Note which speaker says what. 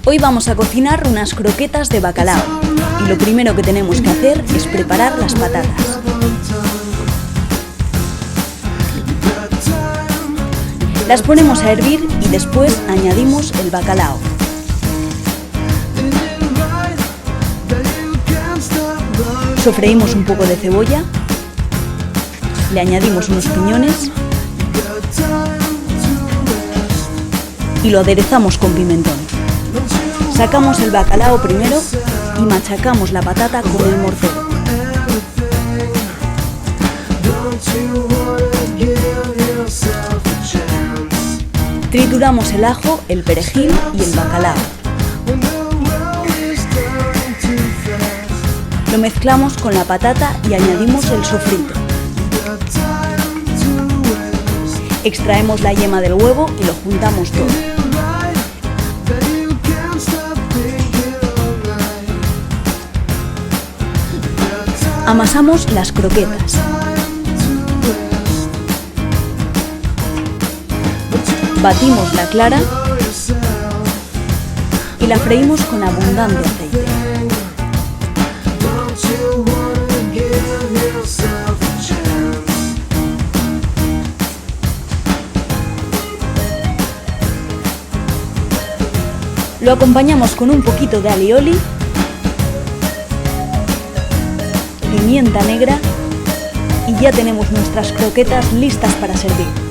Speaker 1: Hoy vamos a cocinar unas croquetas de bacalao y lo primero que tenemos que hacer es preparar las patatas. Las ponemos a hervir y después añadimos el bacalao. Sofreímos un poco de cebolla, le añadimos unos piñones y lo aderezamos con pimentón. Sacamos el bacalao primero y machacamos la patata con el mortero. Trituramos el ajo, el perejil y el bacalao. Lo mezclamos con la patata y añadimos el sofrito. Extraemos la yema del huevo y lo juntamos todo. Amasamos las croquetas. Batimos la clara y la freímos con abundante aceite. Lo acompañamos con un poquito de alioli, pimienta negra y ya tenemos nuestras croquetas listas para servir.